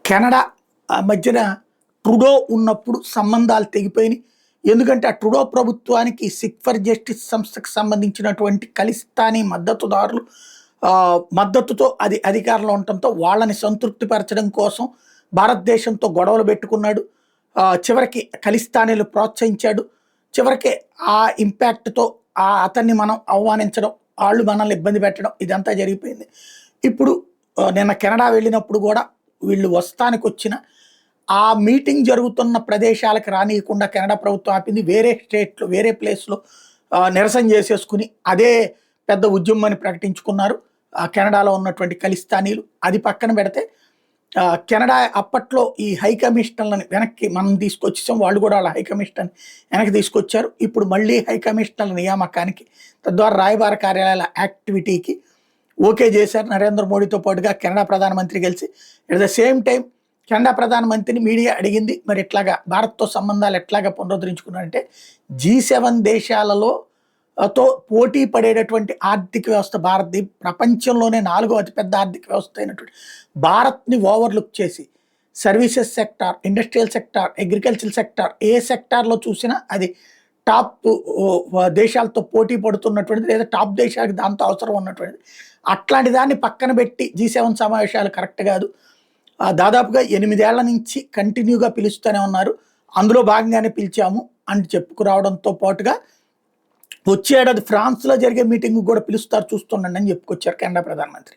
Canada మధ్యన Trudeau ఉన్నప్పుడు సంబంధాలు తెగిపోయినాయి. ఎందుకంటే ఆ ట్రుడో ప్రభుత్వానికి సిక్ ఫర్ జస్టిస్ సంస్థకు సంబంధించినటువంటి ఖలిస్తానీ మద్దతుదారులు మద్దతుతో అది అధికారంలో ఉండటంతో వాళ్ళని సంతృప్తిపరచడం కోసం భారతదేశంతో గొడవలు పెట్టుకున్నాడు. చివరికి ఖలిస్తానీలు ప్రోత్సహించాడు. చివరికి ఆ ఇంపాక్ట్‌తో అతన్ని మనం అవమానించడం, వాళ్ళు మనల్ని ఇబ్బంది పెట్టడం ఇదంతా జరిగిపోయింది. ఇప్పుడు నిన్న కెనడా వెళ్ళినప్పుడు కూడా వీళ్ళు వస్తానికొచ్చిన ఆ మీటింగ్ జరుగుతున్న ప్రదేశాలకు రానీయకుండా కెనడా ప్రభుత్వం ఆపింది. వేరే స్టేట్‌లో, వేరే ప్లేస్‌లో నిరసన చేసేసుకుని అదే పెద్ద ఉద్యమమని ప్రకటించుకున్నారు. కెనడాలో ఉన్నటువంటి ఖలిస్తానీలు. అది పక్కన పెడితే కెనడా అప్పట్లో ఈ హై కమిషనర్‌లని వెనక్కి మనం తీసుకొచ్చేసాం. వాళ్ళు కూడా వాళ్ళ హై కమిషనర్‌ని వెనక్కి తీసుకొచ్చారు. ఇప్పుడు మళ్ళీ హై కమిషనర్ల నియామకానికి, తద్వారా రాయబార కార్యాలయాల యాక్టివిటీకి ఓకే చేశారు నరేంద్ర మోడీతో పాటుగా కెనడా ప్రధానమంత్రి కలిసి. At the same time Canada ప్రధానమంత్రిని మీడియా అడిగింది, మరి ఎట్లాగా భారత్తో సంబంధాలు ఎట్లాగా పునరుద్ధరించుకున్నారంటే G7 దేశాలలో తో పోటీ పడేటటువంటి ఆర్థిక వ్యవస్థ భారత్ది. ప్రపంచంలోనే 4వ అతిపెద్ద ఆర్థిక వ్యవస్థ అయినటువంటి భారత్ని ఓవర్లుక్ చేసి services sector, industrial sector, agriculture sector, ఏ సెక్టార్లో చూసినా అది టాప్ దేశాలతో పోటీ పడుతున్నటువంటిది, లేదా టాప్ దేశాలకు దాంతో అవసరం ఉన్నటువంటిది. అట్లాంటి దాన్ని పక్కన పెట్టి G7 సమావేశాలు కరెక్ట్ కాదు. దాదాపుగా 8 ఏళ్ల నుంచి కంటిన్యూగా పిలుస్తూనే ఉన్నారు. అందులో భాగంగానే పిలిచాము అని చెప్పుకురావడంతో పాటుగా వచ్చే ఏడాది ఫ్రాన్స్‌లో జరిగే మీటింగ్ కూడా పిలుస్తారు చూస్తుండండి అని చెప్పుకొచ్చారు కెనడా ప్రధానమంత్రి.